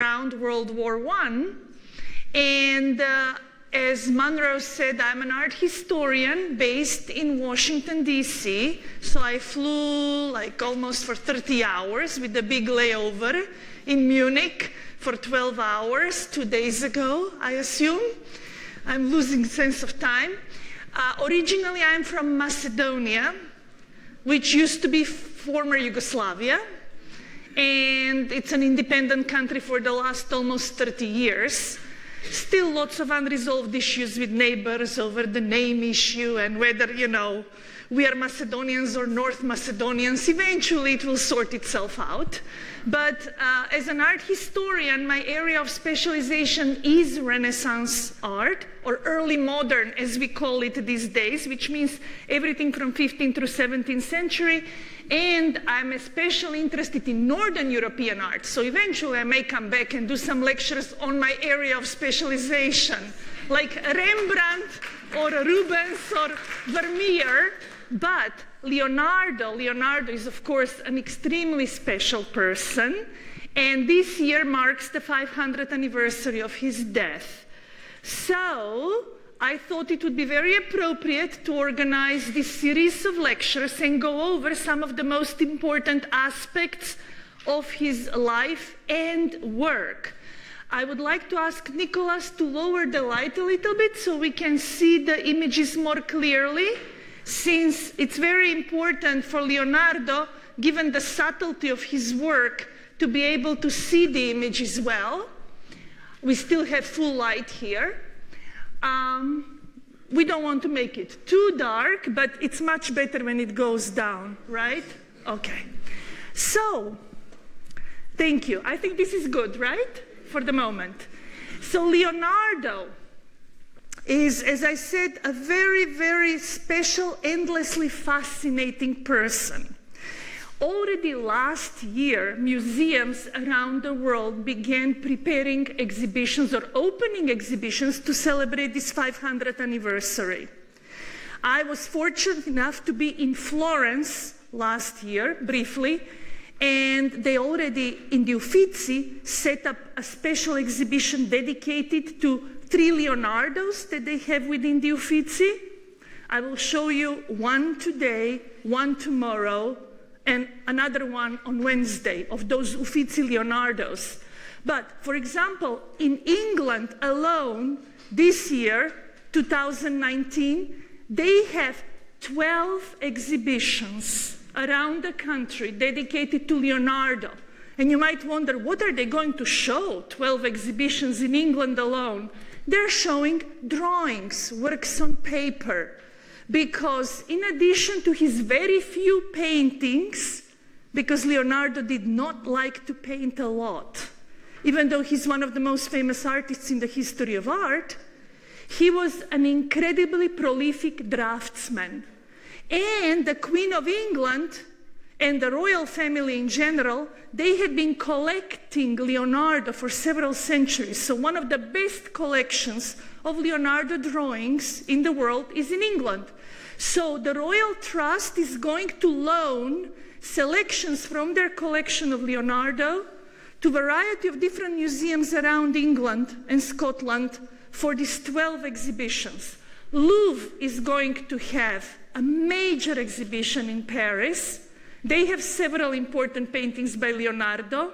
around World War I. And as Monroe said, I'm an art historian based in Washington, D.C. So I flew like almost for 30 hours with a big layover in Munich for 12 hours 2 days ago, I assume. I'm losing sense of time. Originally, I'm from Macedonia, which used to be former Yugoslavia. And it's an independent country for the last almost 30 years. Still lots of unresolved issues with neighbors over the name issue and whether, we are Macedonians or North Macedonians. Eventually it will sort itself out. But as an art historian, my area of specialization is Renaissance art, or early modern as we call it these days, which means everything from 15th through 17th century. And I'm especially interested in Northern European art. So eventually I may come back and do some lectures on my area of specialization, like Rembrandt or Rubens or Vermeer. But Leonardo is, of course, an extremely special person. And this year marks the 500th anniversary of his death. So I thought it would be very appropriate to organize this series of lectures and go over some of the most important aspects of his life and work. I would like to ask Nicholas to lower the light a little bit so we can see the images more clearly, since it's very important for Leonardo, given the subtlety of his work, to be able to see the images well. We still have full light here. We don't want to make it too dark, but it's much better when it goes down, right? Okay. So, thank you. I think this is good, right? For the moment. So Leonardo is, as I said, a very, very special, endlessly fascinating person. Already last year, museums around the world began preparing exhibitions or opening exhibitions to celebrate this 500th anniversary. I was fortunate enough to be in Florence last year, briefly, and they already, in the Uffizi, set up a special exhibition dedicated to 3 Leonardos that they have within the Uffizi. I will show you one today, one tomorrow, and another one on Wednesday of those Uffizi Leonardos. But, for example, in England alone, this year, 2019, they have 12 exhibitions around the country dedicated to Leonardo. And you might wonder, what are they going to show? 12 exhibitions in England alone. They're showing drawings, works on paper. Because in addition to his very few paintings, because Leonardo did not like to paint a lot, even though he's one of the most famous artists in the history of art, he was an incredibly prolific draftsman. And the Queen of England and the royal family in general, they had been collecting Leonardo for several centuries. So one of the best collections of Leonardo drawings in the world is in England. So the Royal Trust is going to loan selections from their collection of Leonardo to a variety of different museums around England and Scotland for these 12 exhibitions. Louvre is going to have a major exhibition in Paris. They have several important paintings by Leonardo.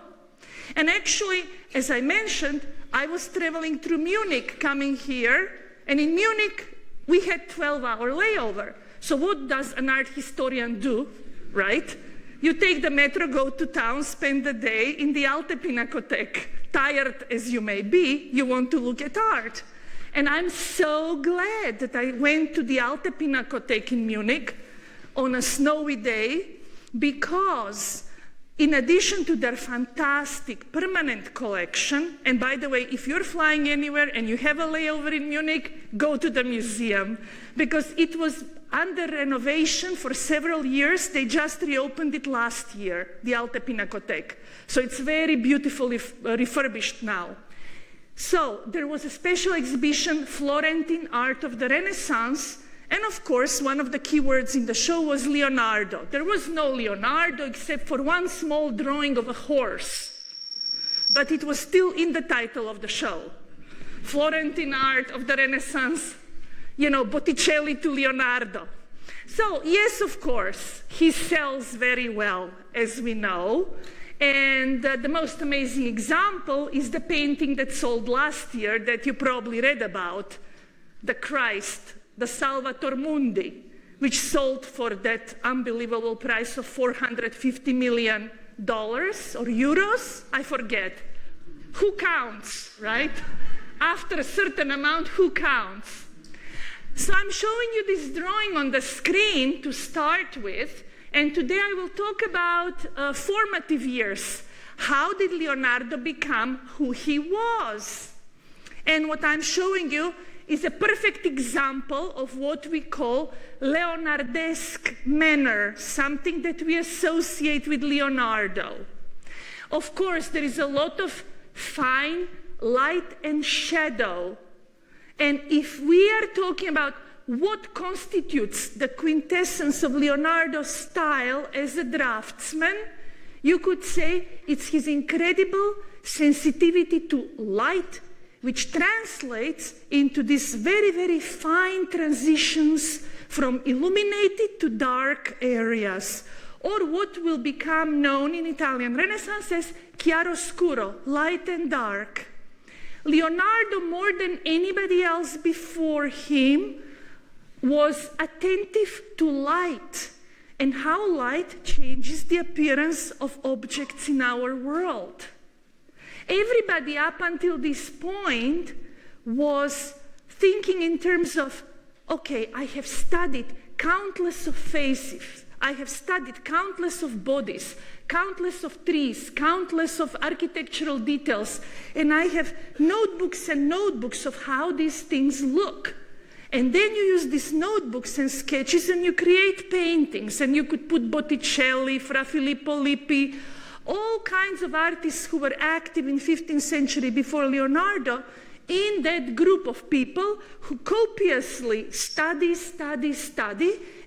And actually, as I mentioned, I was traveling through Munich coming here, and in Munich, we had 12-hour layover. So what does an art historian do, right? You take the metro, go to town, spend the day in the Alte Pinakothek. Tired as you may be, you want to look at art. And I'm so glad that I went to the Alte Pinakothek in Munich on a snowy day, because in addition to their fantastic permanent collection, and by the way, if you're flying anywhere and you have a layover in Munich, go to the museum, because it was under renovation for several years. They just reopened it last year, the Alte Pinakothek. So it's very beautifully refurbished now. So there was a special exhibition, Florentine Art of the Renaissance, and of course, one of the key words in the show was Leonardo. There was no Leonardo except for one small drawing of a horse. but it was still in the title of the show. Florentine art of the Renaissance, Botticelli to Leonardo. So yes, of course, he sells very well, as we know. And the most amazing example is the painting that sold last year that you probably read about, the Christ, the Salvator Mundi, which sold for that unbelievable price of $450 million or euros, I forget. Who counts, right? After a certain amount, who counts? So I'm showing you this drawing on the screen to start with, and today I will talk about formative years. How did Leonardo become who he was? And what I'm showing you is a perfect example of what we call Leonardesque manner, something that we associate with Leonardo. Of course, there is a lot of fine light and shadow. And if we are talking about what constitutes the quintessence of Leonardo's style as a draftsman, you could say it's his incredible sensitivity to light, which translates into these very, very fine transitions from illuminated to dark areas, or what will become known in Italian Renaissance as chiaroscuro, light and dark. Leonardo, more than anybody else before him, was attentive to light and how light changes the appearance of objects in our world. Everybody up until this point was thinking in terms of, okay, I have studied countless of faces, I have studied countless of bodies, countless of trees, countless of architectural details, and I have notebooks and notebooks of how these things look. And then you use these notebooks and sketches and you create paintings, and you could put Botticelli, Fra Filippo Lippi, all kinds of artists who were active in 15th century before Leonardo in that group of people who copiously study,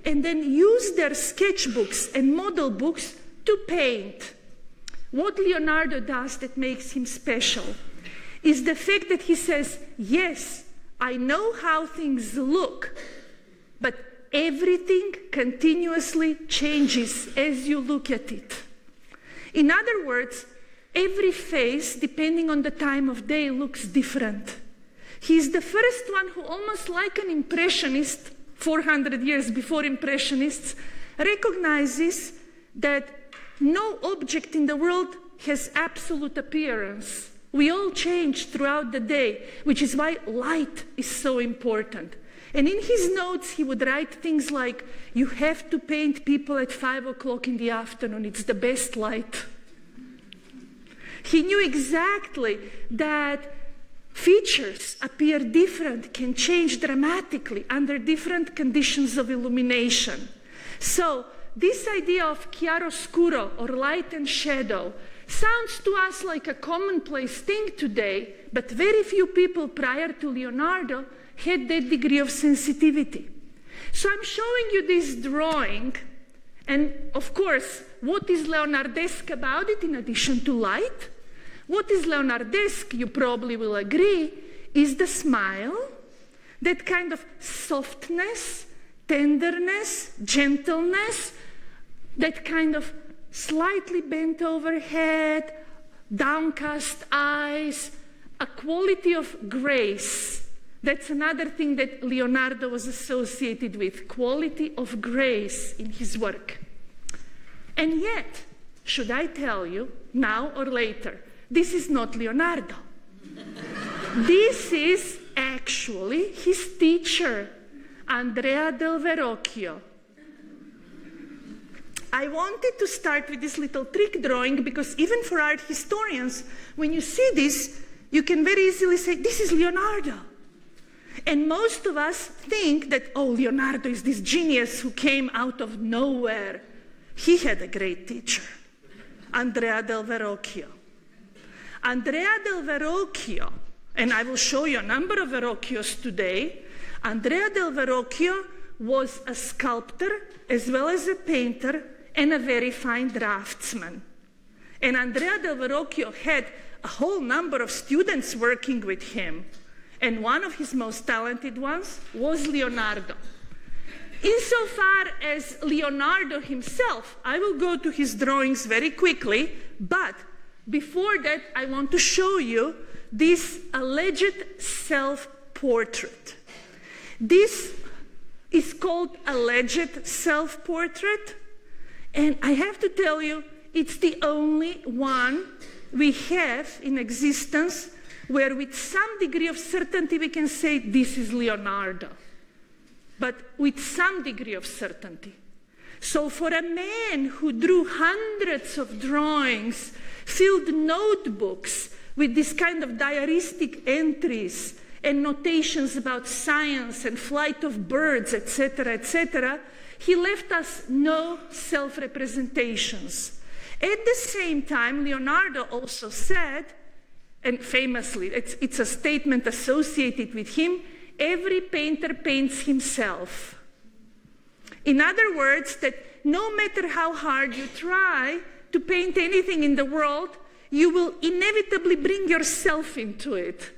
and then use their sketchbooks and model books to paint. What Leonardo does that makes him special is the fact that he says, yes, I know how things look, but everything continuously changes as you look at it. In other words, every face, depending on the time of day, looks different. He's the first one who, almost like an impressionist, 400 years before impressionists, recognizes that no object in the world has absolute appearance. We all change throughout the day, which is why light is so important. And in his notes, he would write things like, you have to paint people at 5 o'clock in the afternoon. It's the best light. He knew exactly that features appear different, can change dramatically under different conditions of illumination. So this idea of chiaroscuro, or light and shadow, sounds to us like a commonplace thing today, but very few people prior to Leonardo had that degree of sensitivity. So I'm showing you this drawing, and of course, what is Leonardesque about it in addition to light? What is Leonardesque, you probably will agree, is the smile, that kind of softness, tenderness, gentleness, that kind of slightly bent over head, downcast eyes, a quality of grace. That's another thing that Leonardo was associated with, quality of grace in his work. And yet, should I tell you, now or later, this is not Leonardo. This is actually his teacher, Andrea Del Verrocchio. I wanted to start with this little trick drawing because even for art historians, when you see this, you can very easily say, this is Leonardo. And most of us think that, oh, Leonardo is this genius who came out of nowhere. He had a great teacher, Andrea Del Verrocchio. Andrea Del Verrocchio, and I will show you a number of Verrocchios today. Andrea Del Verrocchio was a sculptor as well as a painter and a very fine draftsman. And Andrea Del Verrocchio had a whole number of students working with him. And one of his most talented ones was Leonardo. Insofar as Leonardo himself, I will go to his drawings very quickly, but before that, I want to show you this alleged self-portrait. This is called alleged self-portrait, and I have to tell you, it's the only one we have in existence where with some degree of certainty we can say this is Leonardo, but with some degree of certainty. So for a man who drew hundreds of drawings, filled notebooks with this kind of diaristic entries and notations about science and flight of birds, etc., he left us no self-representations. At the same time, Leonardo also said, and famously, it's a statement associated with him, every painter paints himself. In other words, that no matter how hard you try to paint anything in the world, you will inevitably bring yourself into it.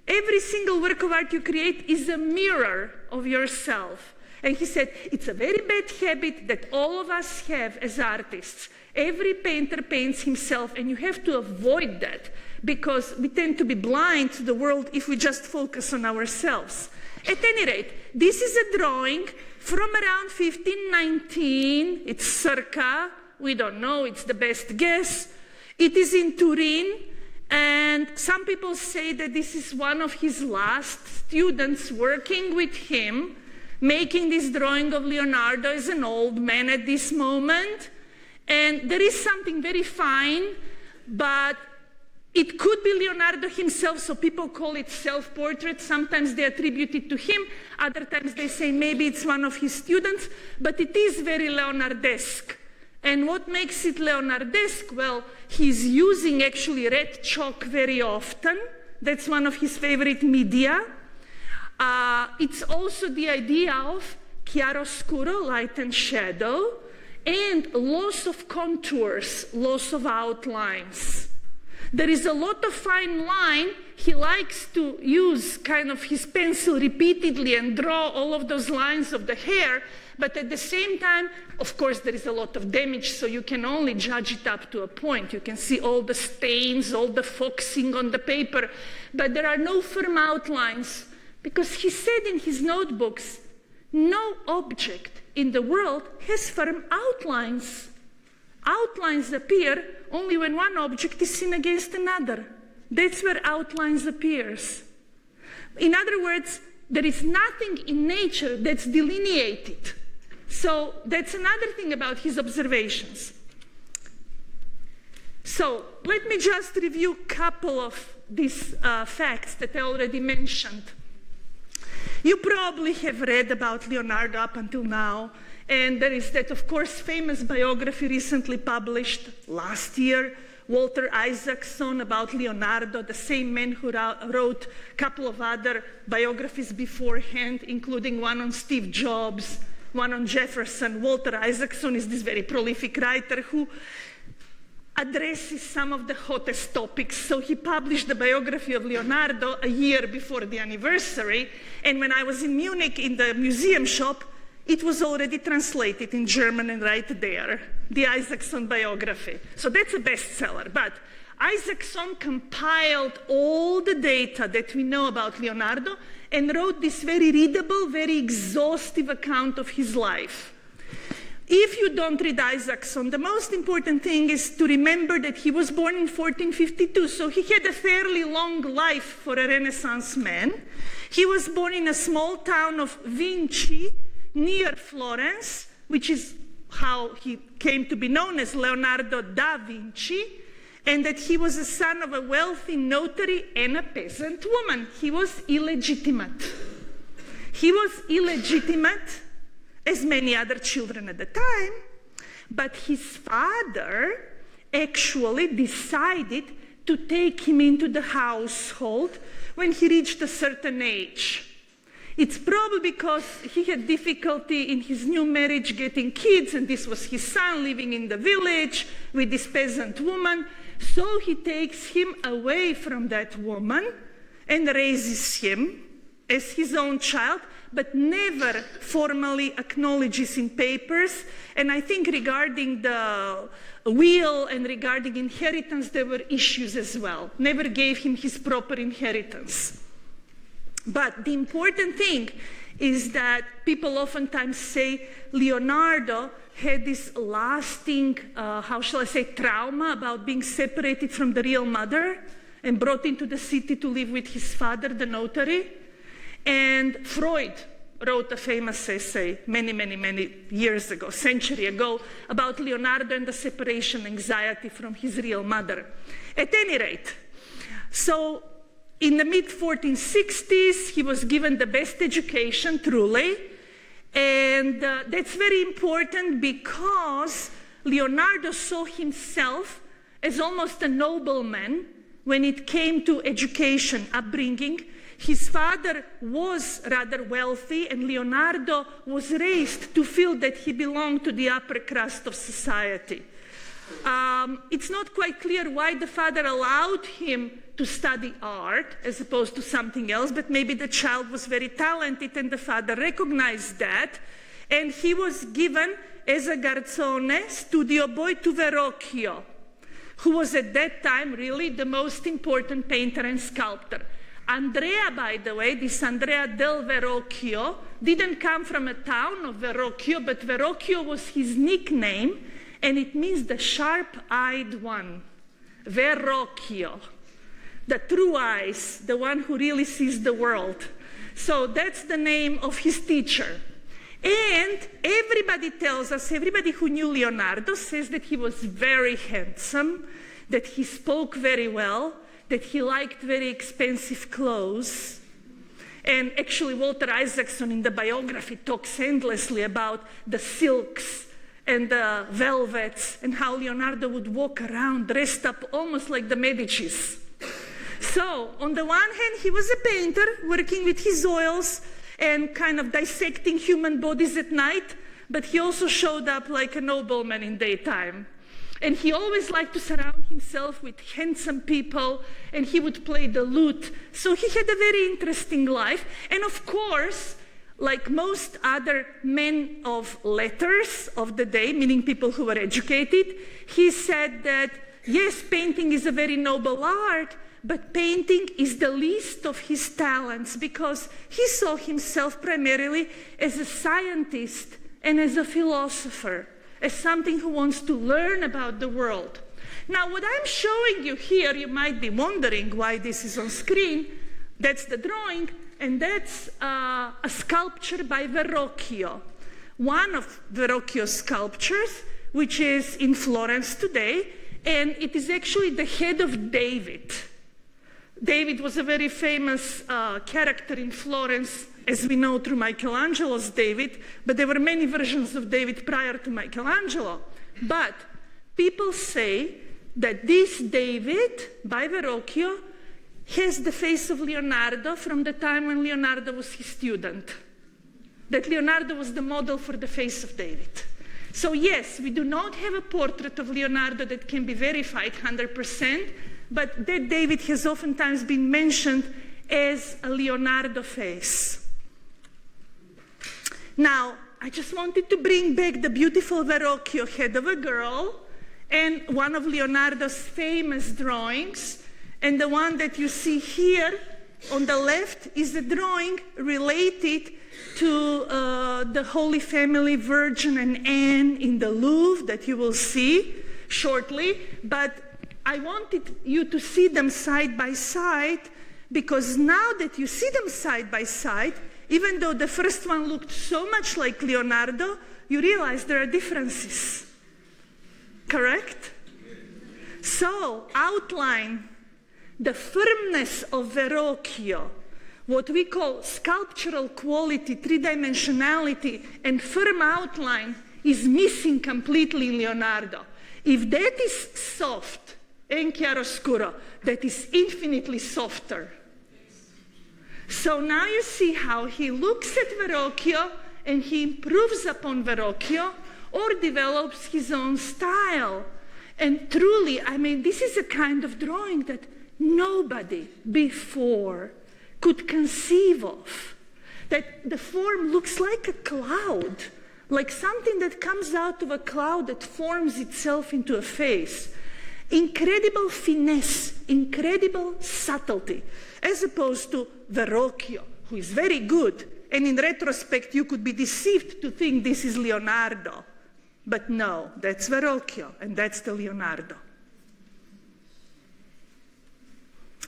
Every single work of art you create is a mirror of yourself. And he said, it's a very bad habit that all of us have as artists. Every painter paints himself, and you have to avoid that because we tend to be blind to the world if we just focus on ourselves. At any rate, this is a drawing from around 1519. It's circa, we don't know, it's the best guess. It is in Turin, and some people say that this is one of his last students working with him, making this drawing of Leonardo as an old man at this moment. And there is something very fine, but it could be Leonardo himself, so people call it self-portrait. Sometimes they attribute it to him. Other times they say maybe it's one of his students, but it is very Leonardesque. And what makes it Leonardesque? Well, he's using actually red chalk very often. That's one of his favorite media. It's also the idea of chiaroscuro, light and shadow, and loss of contours, loss of outlines. There is a lot of fine line. He likes to use kind of his pencil repeatedly and draw all of those lines of the hair, but at the same time, of course, there is a lot of damage, so you can only judge it up to a point. You can see all the stains, all the foxing on the paper, but there are no firm outlines, because he said in his notebooks, no object in the world has firm outlines. Outlines appear only when one object is seen against another. That's where outlines appears. In other words, there is nothing in nature that's delineated. So that's another thing about his observations. So let me just review a couple of these facts that I already mentioned. You probably have read about Leonardo up until now, and there is that, of course, famous biography recently published last year, Walter Isaacson, about Leonardo, the same man who wrote a couple of other biographies beforehand, including one on Steve Jobs, one on Jefferson. Walter Isaacson is this very prolific writer who addresses some of the hottest topics. So he published the biography of Leonardo a year before the anniversary, and when I was in Munich in the museum shop, it was already translated in German and right there, the Isaacson biography. So that's a bestseller. But Isaacson compiled all the data that we know about Leonardo and wrote this very readable, very exhaustive account of his life. If you don't read Isaacson, the most important thing is to remember that he was born in 1452, so he had a fairly long life for a Renaissance man. He was born in a small town of Vinci, near Florence, which is how he came to be known as Leonardo da Vinci, and that he was the son of a wealthy notary and a peasant woman. He was illegitimate. He was illegitimate, as many other children at the time, but his father actually decided to take him into the household when he reached a certain age. It's probably because he had difficulty in his new marriage getting kids, and this was his son living in the village with this peasant woman. So he takes him away from that woman and raises him as his own child, but never formally acknowledges in papers. And I think regarding the will and regarding inheritance, there were issues as well. Never gave him his proper inheritance. But the important thing is that people oftentimes say Leonardo had this lasting, how shall I say, trauma about being separated from the real mother and brought into the city to live with his father, the notary. And Freud wrote a famous essay many years ago, century ago, about Leonardo and the separation anxiety from his real mother. At any rate, so in the mid-1460s, he was given the best education, truly, and that's very important because Leonardo saw himself as almost a nobleman when it came to education, upbringing. His father was rather wealthy, and Leonardo was raised to feel that he belonged to the upper crust of society. It's not quite clear why the father allowed him to study art as opposed to something else, but maybe the child was very talented and the father recognized that, and he was given as a garzone studio boy to Verrocchio, who was at that time really the most important painter and sculptor. Andrea, by the way, this Andrea Del Verrocchio, didn't come from a town of Verrocchio, but Verrocchio was his nickname, and it means the sharp-eyed one. Verrocchio, the true eyes, the one who really sees the world. So that's the name of his teacher. And everybody tells us, everybody who knew Leonardo says that he was very handsome, that he spoke very well, that he liked very expensive clothes. And actually Walter Isaacson in the biography talks endlessly about the silks and the velvets and how Leonardo would walk around dressed up almost like the Medicis. So on the one hand, he was a painter working with his oils and kind of dissecting human bodies at night, but he also showed up like a nobleman in daytime. And he always liked to surround himself with handsome people, and he would play the lute. So he had a very interesting life. And of course, like most other men of letters of the day, meaning people who were educated, he said that, yes, painting is a very noble art, but painting is the least of his talents because he saw himself primarily as a scientist and as a philosopher, as something who wants to learn about the world. Now, what I'm showing you here, you might be wondering why this is on screen. That's the drawing, and that's a sculpture by Verrocchio. One of Verrocchio's sculptures, which is in Florence today, and it is actually the head of David. David was a very famous character in Florence, as we know through Michelangelo's David, but there were many versions of David prior to Michelangelo. But people say that this David by Verrocchio has the face of Leonardo from the time when Leonardo was his student. That Leonardo was the model for the face of David. So yes, we do not have a portrait of Leonardo that can be verified 100%, but that David has oftentimes been mentioned as a Leonardo face. Now, I just wanted to bring back the beautiful Verrocchio head of a girl and one of Leonardo's famous drawings. And the one that you see here on the left is a drawing related to the Holy Family, Virgin and Anne in the Louvre that you will see shortly. But I wanted you to see them side by side because now that you see them side by side, even though the first one looked so much like Leonardo, you realize there are differences. Correct? So, outline, the firmness of Verrocchio, what we call sculptural quality, three-dimensionality, and firm outline is missing completely in Leonardo. If that is soft and chiaroscuro, that is infinitely softer. So now you see how he looks at Verrocchio and he improves upon Verrocchio or develops his own style. And truly, I mean, this is a kind of drawing that nobody before could conceive of. That the form looks like a cloud, like something that comes out of a cloud that forms itself into a face. Incredible finesse, incredible subtlety, as opposed to Verrocchio, who is very good. And in retrospect, you could be deceived to think this is Leonardo. But no, that's Verrocchio, and that's the Leonardo.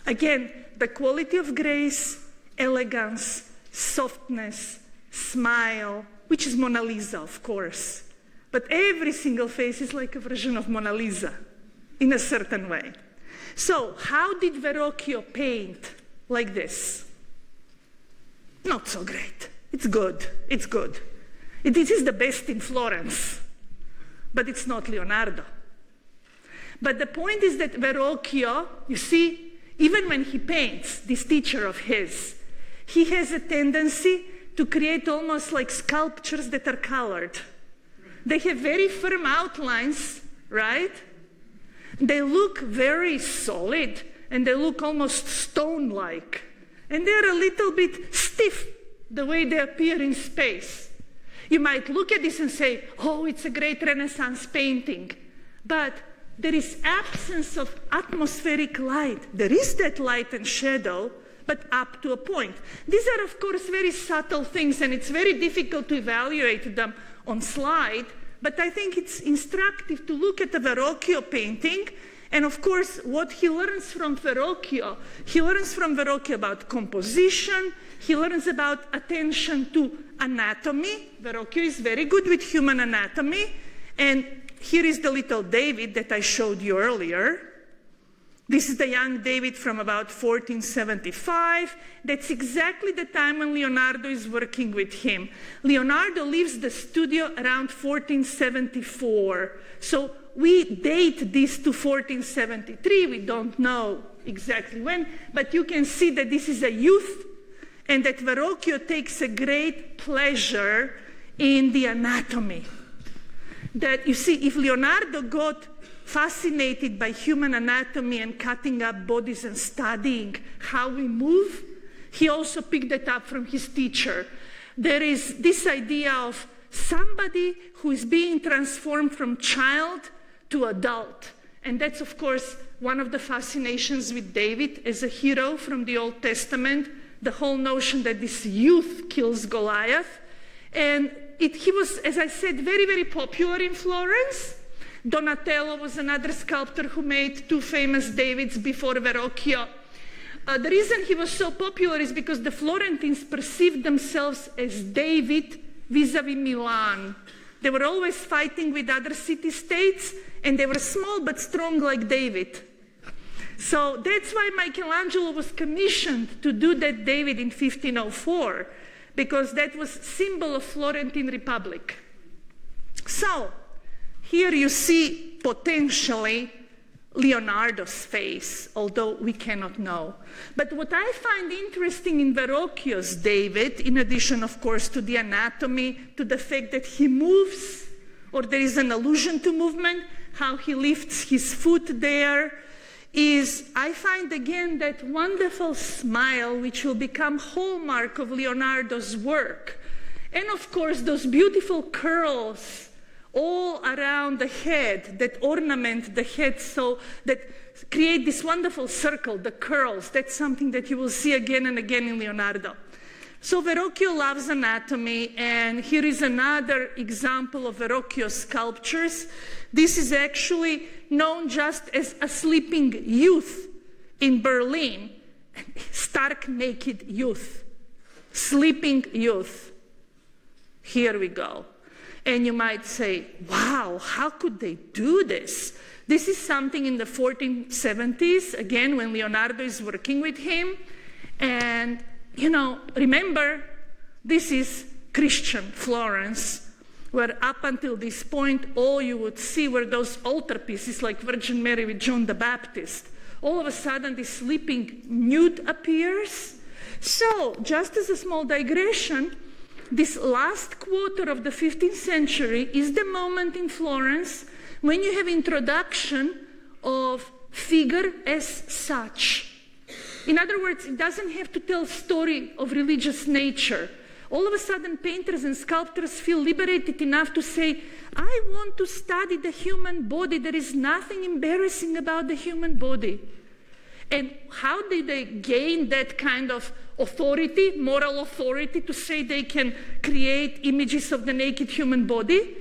Again, the quality of grace, elegance, softness, smile, which is Mona Lisa, of course. But every single face is like a version of Mona Lisa, in a certain way. So, how did Verrocchio paint like this? Not so great. It's good. It's good. This is the best in Florence. But it's not Leonardo. But the point is that Verrocchio, you see, even when he paints, this teacher of his, he has a tendency to create almost like sculptures that are colored. They have very firm outlines, right? They look very solid, and they look almost stone-like. And they're a little bit stiff, the way they appear in space. You might look at this and say, oh, it's a great Renaissance painting. But there is absence of atmospheric light. There is that light and shadow, but up to a point. These are, of course, very subtle things, and it's very difficult to evaluate them on slide. But I think it's instructive to look at the Verrocchio painting. And of course, what he learns from Verrocchio about composition. He learns about attention to anatomy. Verrocchio is very good with human anatomy. And here is the little David that I showed you earlier. This is the young David from about 1475. That's exactly the time when Leonardo is working with him. Leonardo leaves the studio around 1474. So we date this to 1473. We don't know exactly when, but you can see that this is a youth and that Verrocchio takes a great pleasure in the anatomy. That you see, if Leonardo got fascinated by human anatomy and cutting up bodies and studying how we move, he also picked that up from his teacher. There is this idea of somebody who is being transformed from child to adult. And that's, of course, one of the fascinations with David as a hero from the Old Testament, the whole notion that this youth kills Goliath. And he was, as I said, very, very popular in Florence. Donatello was another sculptor who made two famous Davids before Verrocchio. The reason he was so popular is because the Florentines perceived themselves as David vis-a-vis Milan. They were always fighting with other city-states, and they were small but strong like David. So that's why Michelangelo was commissioned to do that David in 1504, because that was symbol of Florentine Republic. So here you see potentially Leonardo's face, although we cannot know. But what I find interesting in Verrocchio's David, in addition, of course, to the anatomy, to the fact that he moves, or there is an allusion to movement, how he lifts his foot there, is I find again that wonderful smile which will become hallmark of Leonardo's work. And of course, those beautiful curls all around the head that ornament the head, so that create this wonderful circle, the curls. That's something that you will see again and again in Leonardo. So Verrocchio loves anatomy, and here is another example of Verrocchio's sculptures. This is actually known just as a sleeping youth in Berlin. Stark naked youth. Sleeping youth. Here we go. And you might say, wow, how could they do this? This is something in the 1470s, again, when Leonardo is working with him. And, you know, remember, this is Christian Florence, where up until this point, all you would see were those altarpieces like Virgin Mary with John the Baptist. All of a sudden, this sleeping nude appears. So, just as a small digression, this last quarter of the 15th century is the moment in Florence when you have introduction of figure as such. In other words, it doesn't have to tell story of religious nature. All of a sudden, painters and sculptors feel liberated enough to say, I want to study the human body. There is nothing embarrassing about the human body. And how did they gain that kind of authority, moral authority, to say they can create images of the naked human body?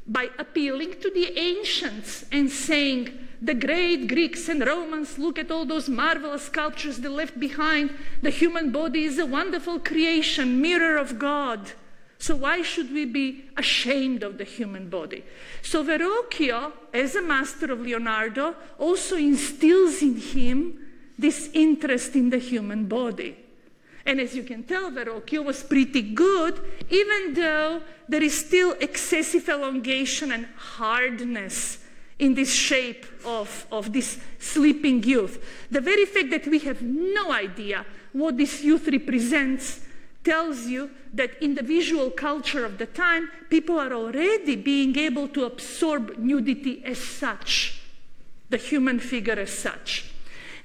By appealing to the ancients and saying, the great Greeks and Romans, look at all those marvelous sculptures they left behind. The human body is a wonderful creation, mirror of God. So why should we be ashamed of the human body? So Verrocchio, as a master of Leonardo, also instills in him this interest in the human body. And as you can tell, Verrocchio was pretty good, even though there is still excessive elongation and hardness in this shape of this sleeping youth. The very fact that we have no idea what this youth represents tells you that in the visual culture of the time, people are already being able to absorb nudity as such, the human figure as such.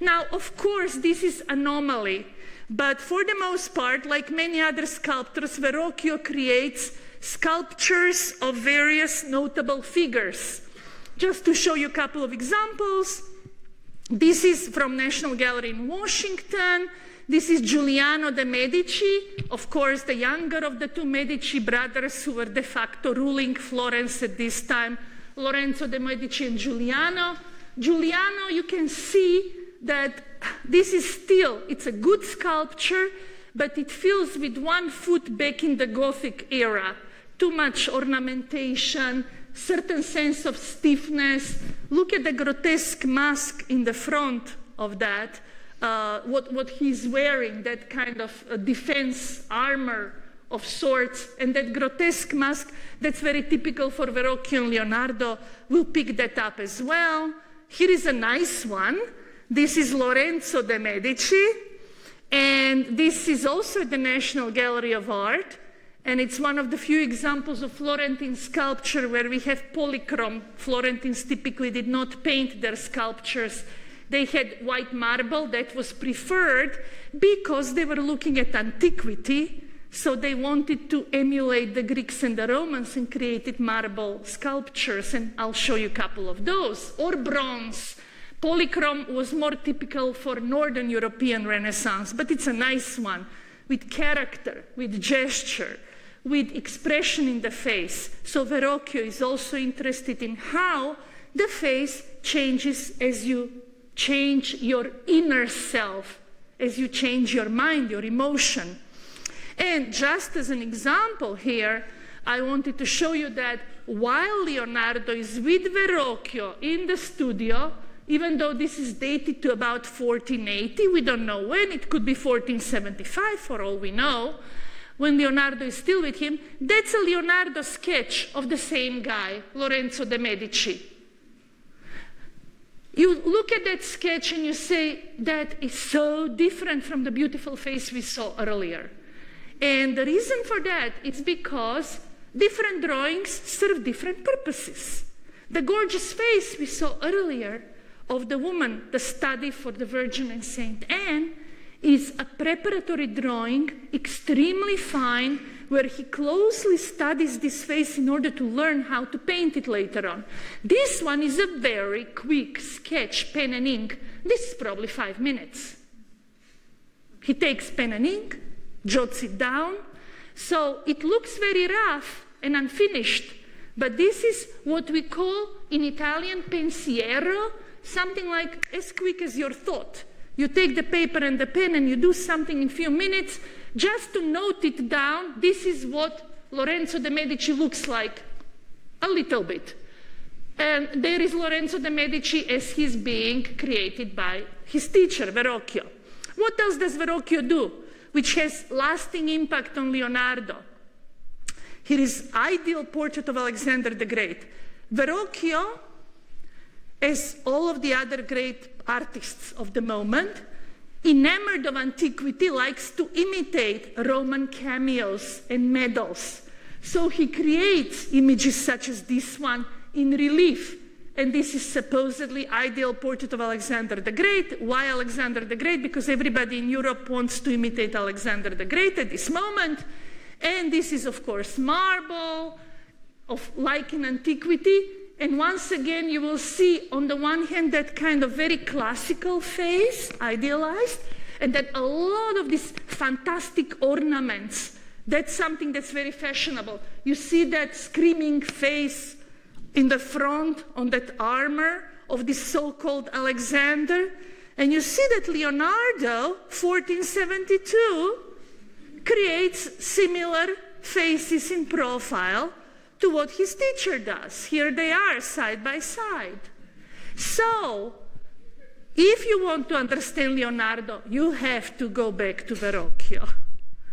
Now, of course, this is anomaly, but for the most part, like many other sculptors, Verrocchio creates sculptures of various notable figures. Just to show you a couple of examples, this is from National Gallery in Washington. This is Giuliano De Medici, of course, the younger of the two Medici brothers who were de facto ruling Florence at this time, Lorenzo De Medici and Giuliano. Giuliano, you can see that this is still, it's a good sculpture, but it feels with one foot back in the Gothic era. Too much ornamentation, certain sense of stiffness. Look at the grotesque mask in the front of that, what he's wearing, that kind of defense armor of sorts, and that grotesque mask, that's very typical for Verrocchio and Leonardo. We'll pick that up as well. Here is a nice one. This is Lorenzo De Medici, and this is also at the National Gallery of Art. And it's one of the few examples of Florentine sculpture where we have polychrome. Florentines typically did not paint their sculptures. They had white marble that was preferred because they were looking at antiquity. So they wanted to emulate the Greeks and the Romans and created marble sculptures. And I'll show you a couple of those. Or bronze. Polychrome was more typical for Northern European Renaissance, but it's a nice one with character, with gesture, with expression in the face. So Verrocchio is also interested in how the face changes as you change your inner self, as you change your mind, your emotion. And just as an example here, I wanted to show you that while Leonardo is with Verrocchio in the studio, even though this is dated to about 1480, we don't know when, it could be 1475 for all we know, when Leonardo is still with him, that's a Leonardo sketch of the same guy, Lorenzo De Medici. You look at that sketch and you say, that is so different from the beautiful face we saw earlier. And the reason for that is because different drawings serve different purposes. The gorgeous face we saw earlier of the woman, the study for the Virgin and Saint Anne, is a preparatory drawing, extremely fine, where he closely studies this face in order to learn how to paint it later on. This one is a very quick sketch, pen and ink. This is probably 5 minutes. He takes pen and ink, jots it down, so it looks very rough and unfinished, but this is what we call in Italian pensiero, something like as quick as your thought. You take the paper and the pen and you do something in a few minutes just to note it down. This is what Lorenzo De Medici looks like, a little bit. And there is Lorenzo De Medici as he's being created by his teacher, Verrocchio. What else does Verrocchio do, which has lasting impact on Leonardo? Here is ideal portrait of Alexander the Great. Verrocchio, as all of the other great artists of the moment, enamored of antiquity, likes to imitate Roman cameos and medals. So he creates images such as this one in relief, and this is supposedly ideal portrait of Alexander the Great. Why Alexander the Great? Because everybody in Europe wants to imitate Alexander the Great at this moment. And this is, of course, marble, like in antiquity. And once again, you will see, on the one hand, that kind of very classical face, idealized, and then a lot of these fantastic ornaments. That's something that's very fashionable. You see that screaming face in the front on that armor of this so-called Alexander. And you see that Leonardo, 1472, creates similar faces in profile to what his teacher does. Here they are, side by side. So, if you want to understand Leonardo, you have to go back to Verrocchio.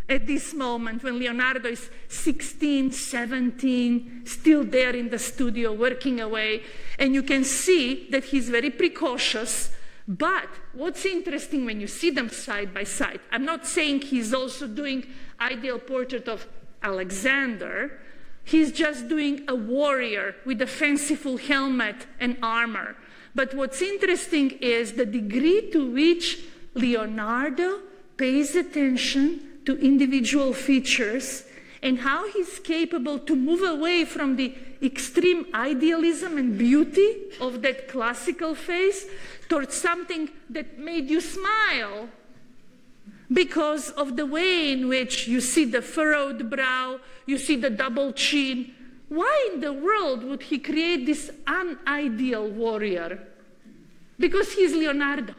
At this moment, when Leonardo is 16, 17, still there in the studio, working away, and you can see that he's very precocious. But what's interesting when you see them side by side, I'm not saying he's also doing ideal portrait of Alexander. He's just doing a warrior with a fanciful helmet and armor. But what's interesting is the degree to which Leonardo pays attention to individual features and how he's capable to move away from the extreme idealism and beauty of that classical face towards something that made you smile because of the way in which you see the furrowed brow, you see the double chin. Why in the world would he create this unideal warrior? Because he's Leonardo.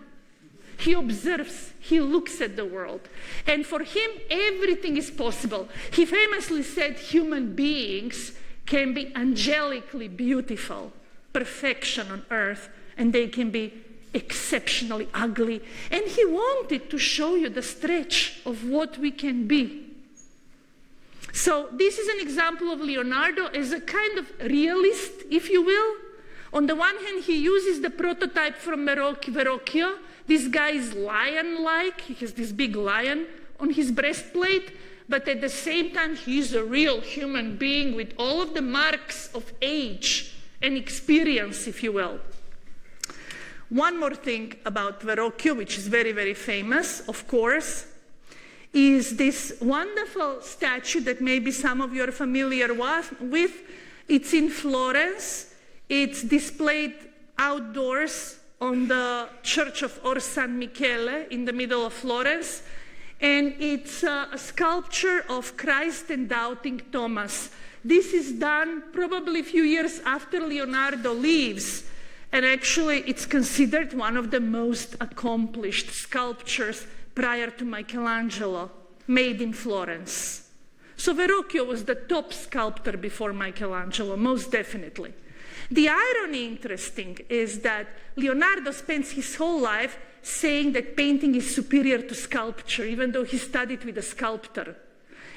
He observes, he looks at the world. And for him, everything is possible. He famously said human beings can be angelically beautiful, perfection on earth, and they can be exceptionally ugly. And he wanted to show you the stretch of what we can be. So this is an example of Leonardo as a kind of realist, if you will. On the one hand, he uses the prototype from Verrocchio. This guy is lion-like. He has this big lion on his breastplate. But at the same time, he's a real human being with all of the marks of age and experience, if you will. One more thing about Verrocchio, which is very, very famous, of course, is this wonderful statue that maybe some of you are familiar with. It's in Florence. It's displayed outdoors on the Church of Or San Michele in the middle of Florence. And it's a sculpture of Christ and Doubting Thomas. This is done probably a few years after Leonardo leaves. And actually, it's considered one of the most accomplished sculptures prior to Michelangelo, made in Florence. So Verrocchio was the top sculptor before Michelangelo, most definitely. The irony, interesting, is that Leonardo spends his whole life saying that painting is superior to sculpture, even though he studied with a sculptor.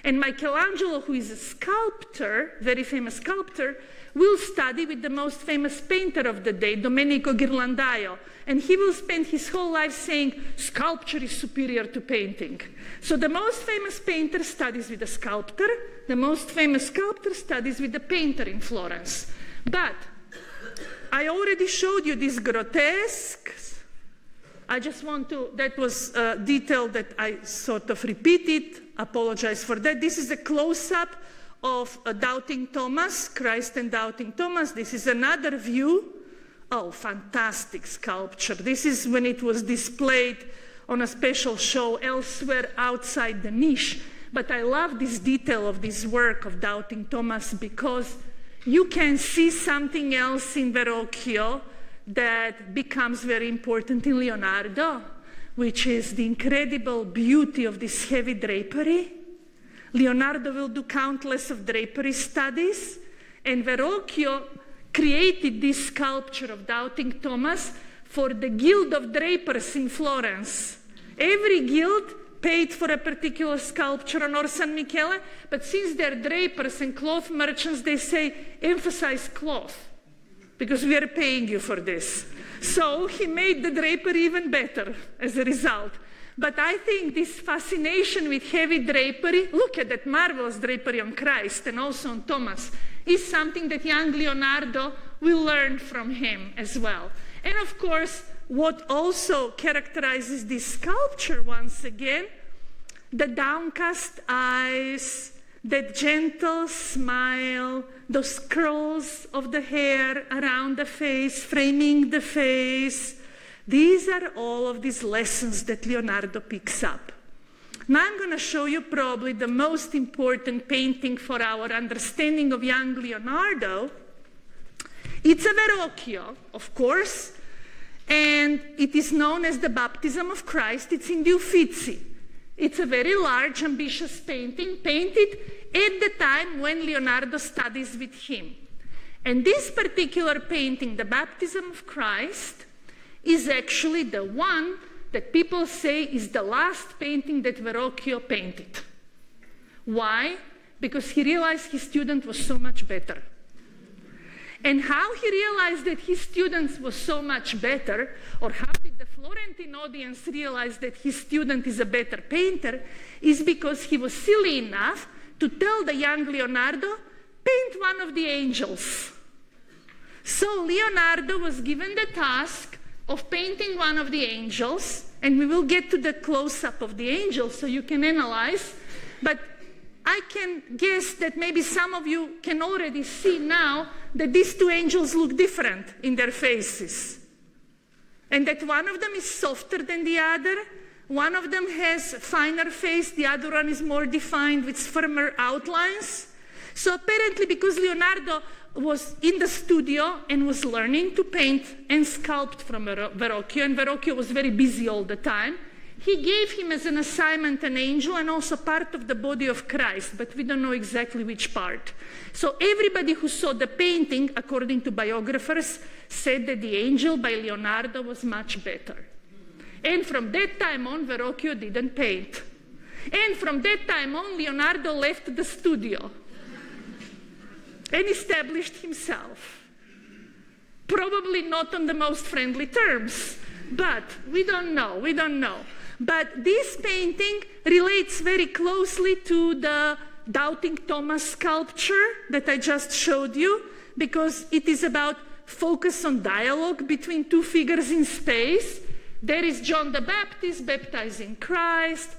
And Michelangelo, who is a sculptor, very famous sculptor, will study with the most famous painter of the day, Domenico Ghirlandaio. And he will spend his whole life saying sculpture is superior to painting. So the most famous painter studies with a sculptor. The most famous sculptor studies with a painter in Florence. But I already showed you this grotesque. I just want to, that was a detail that I sort of repeated. Apologize for that. This is a close-up of Doubting Thomas, Christ and Doubting Thomas. This is another view. Oh, fantastic sculpture. This is when it was displayed on a special show elsewhere outside the niche. But I love this detail of this work of Doubting Thomas because you can see something else in Verrocchio that becomes very important in Leonardo, which is the incredible beauty of this heavy drapery. Leonardo will do countless of drapery studies, and Verrocchio created this sculpture of Doubting Thomas for the Guild of Drapers in Florence. Every guild paid for a particular sculpture on Or San Michele, but since they're drapers and cloth merchants, they say, emphasize cloth, because we are paying you for this. So he made the drapery even better as a result. But I think this fascination with heavy drapery, look at that marvelous drapery on Christ and also on Thomas, is something that young Leonardo we learn from him as well. And of course, what also characterizes this sculpture, once again, the downcast eyes, that gentle smile, those curls of the hair around the face, framing the face. These are all of these lessons that Leonardo picks up. Now I'm going to show you probably the most important painting for our understanding of young Leonardo. It's a Verrocchio, of course, and it is known as the Baptism of Christ. It's in the Uffizi. It's a very large, ambitious painting, painted at the time when Leonardo studies with him. And this particular painting, the Baptism of Christ, is actually the one that people say is the last painting that Verrocchio painted. Why? Because he realized his student was so much better. And how he realized that his student was so much better, or how did the Florentine audience realize that his student is a better painter, is because he was silly enough to tell the young Leonardo, paint one of the angels. So Leonardo was given the task of painting one of the angels, and we will get to the close-up of the angel so you can analyze, but I can guess that maybe some of you can already see now that these two angels look different in their faces. And that one of them is softer than the other, one of them has finer face, the other one is more defined with firmer outlines. So apparently because Leonardo was in the studio and was learning to paint and sculpt from Verrocchio, and Verrocchio was very busy all the time, he gave him as an assignment an angel and also part of the body of Christ, but we don't know exactly which part. So everybody who saw the painting, according to biographers, said that the angel by Leonardo was much better. And from that time on, Verrocchio didn't paint. And from that time on, Leonardo left the studio and established himself. Probably not on the most friendly terms, but we don't know. But this painting relates very closely to the Doubting Thomas sculpture that I just showed you, because it is about focus on dialogue between two figures in space. There is John the Baptist baptizing Christ,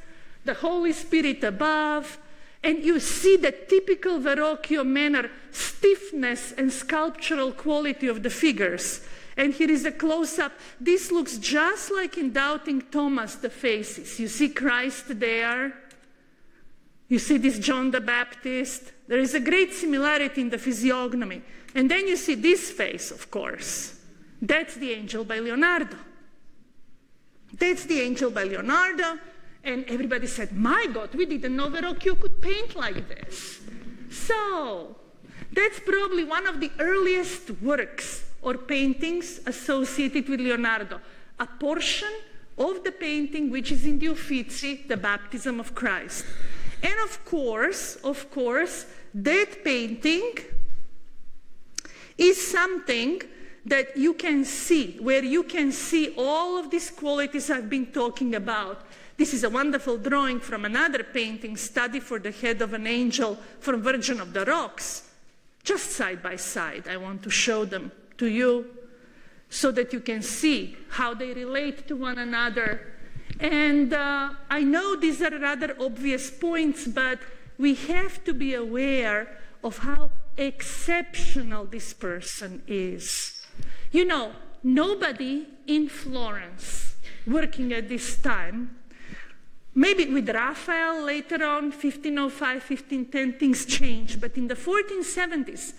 the Holy Spirit above, and you see the typical Verrocchio manner, stiffness and sculptural quality of the figures. And here is a close-up. This looks just like in Doubting Thomas, the faces. You see Christ there. You see this John the Baptist. There is a great similarity in the physiognomy. And then you see this face, of course. That's the angel by Leonardo. That's the angel by Leonardo. And everybody said, my God, we didn't know Verrocchio could paint like this. So that's probably one of the earliest works or paintings associated with Leonardo, a portion of the painting which is in the Uffizi, the Baptism of Christ. And of course, that painting is something that you can see, where you can see all of these qualities I've been talking about. This is a wonderful drawing from another painting, Study for the Head of an Angel from Virgin of the Rocks. Just side by side, I want to show them to you so that you can see how they relate to one another. And I know these are rather obvious points, but we have to be aware of how exceptional this person is. You know, nobody in Florence working at this time, maybe with Raphael later on, 1505, 1510, things change, but in the 1470s,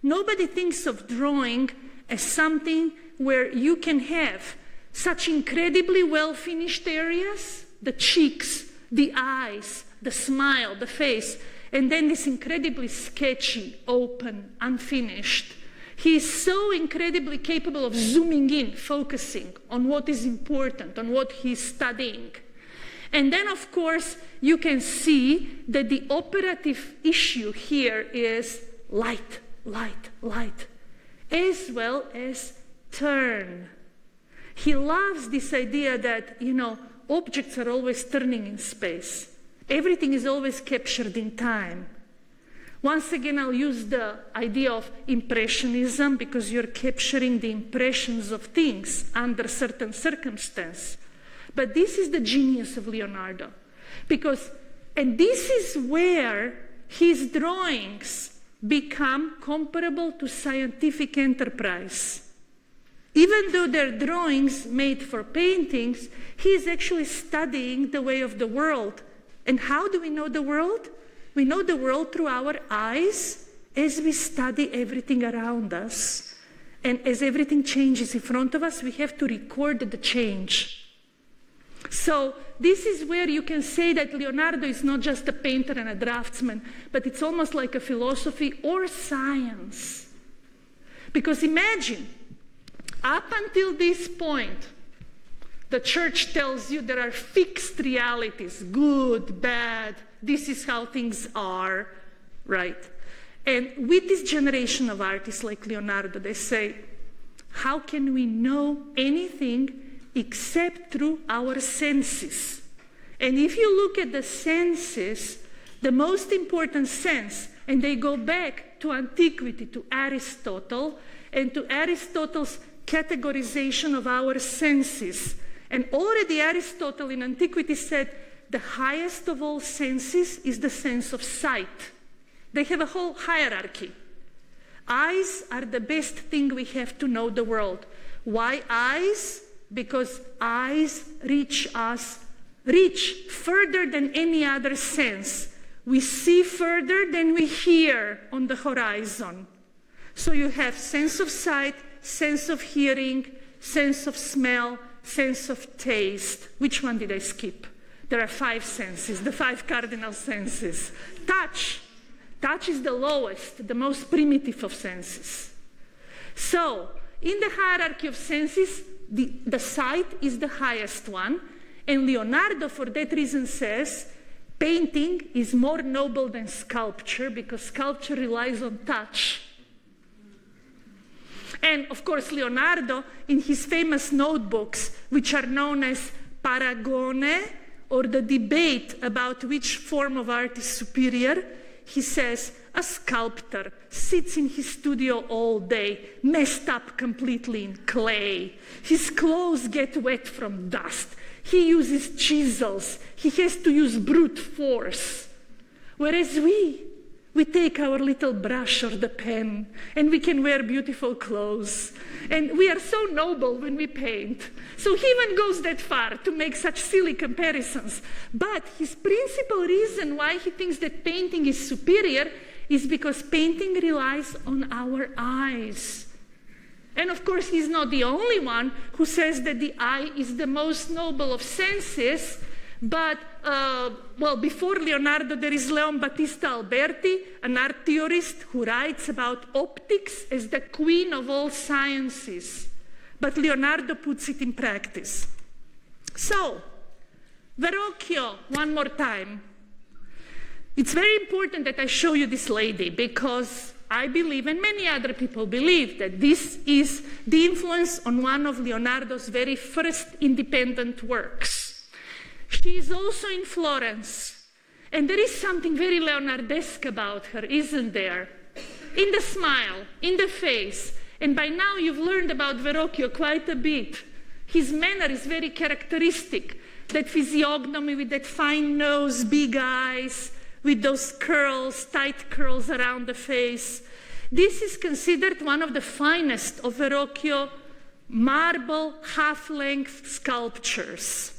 nobody thinks of drawing as something where you can have such incredibly well-finished areas, the cheeks, the eyes, the smile, the face, and then this incredibly sketchy, open, unfinished. He is so incredibly capable of zooming in, focusing on what is important, on what he's studying. And then, of course, you can see that the operative issue here is light, light, light, as well as turn. He loves this idea that, you know, objects are always turning in space. Everything is always captured in time. Once again, I'll use the idea of impressionism because you're capturing the impressions of things under certain circumstances. But this is the genius of Leonardo. And this is where his drawings become comparable to scientific enterprise. Even though they're drawings made for paintings, he is actually studying the way of the world. And how do we know the world? We know the world through our eyes as we study everything around us. And as everything changes in front of us, we have to record the change. So this is where you can say that Leonardo is not just a painter and a draftsman, but it's almost like a philosophy or science. Because imagine, up until this point, the church tells you there are fixed realities, good, bad, this is how things are, right? And with this generation of artists like Leonardo, they say, how can we know anything except through our senses? And if you look at the senses, the most important sense, and they go back to antiquity, to Aristotle, and to Aristotle's categorization of our senses. And already Aristotle in antiquity said the highest of all senses is the sense of sight. They have a whole hierarchy. Eyes are the best thing we have to know the world. Why eyes? Because eyes reach further than any other sense. We see further than we hear on the horizon. So you have sense of sight, sense of hearing, sense of smell, sense of taste. Which one did I skip? There are 5 senses, the 5 cardinal senses. Touch. Touch is the lowest, the most primitive of senses. So, in the hierarchy of senses, the sight is the highest one. And Leonardo, for that reason, says, painting is more noble than sculpture because sculpture relies on touch. And of course, Leonardo, in his famous notebooks, which are known as Paragone, or the debate about which form of art is superior, he says, a sculptor sits in his studio all day, messed up completely in clay. His clothes get wet from dust. He uses chisels. He has to use brute force. Whereas we take our little brush or the pen, and we can wear beautiful clothes. And we are so noble when we paint. So he even goes that far to make such silly comparisons. But his principal reason why he thinks that painting is superior is because painting relies on our eyes. And of course, he's not the only one who says that the eye is the most noble of senses. But, before Leonardo, there is Leon Battista Alberti, an art theorist who writes about optics as the queen of all sciences. But Leonardo puts it in practice. So, Verrocchio, one more time. It's very important that I show you this lady because I believe, and many other people believe, that this is the influence on one of Leonardo's very first independent works. She is also in Florence, and there is something very Leonardesque about her, isn't there? In the smile, in the face, and by now you've learned about Verrocchio quite a bit. His manner is very characteristic, that physiognomy with that fine nose, big eyes, with those curls, tight curls around the face. This is considered one of the finest of Verrocchio marble half-length sculptures.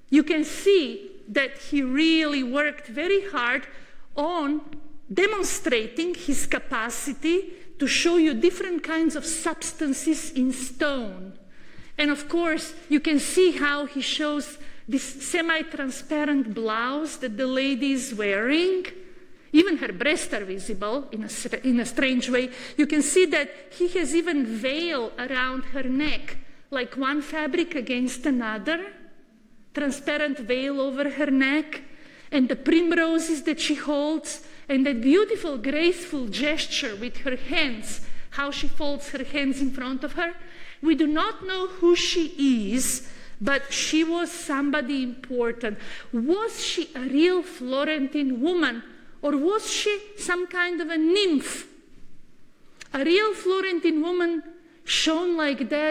You can see that he really worked very hard on demonstrating his capacity to show you different kinds of substances in stone. And of course, you can see how he shows this semi-transparent blouse that the lady is wearing. Even her breasts are visible in a strange way. You can see that he has even veil around her neck, like one fabric against another. Transparent veil over her neck, and the primroses that she holds, and that beautiful, graceful gesture with her hands, how she folds her hands in front of her. We do not know who she is, but she was somebody important. Was she a real Florentine woman, Or was she some kind of a nymph? A real Florentine woman shone like that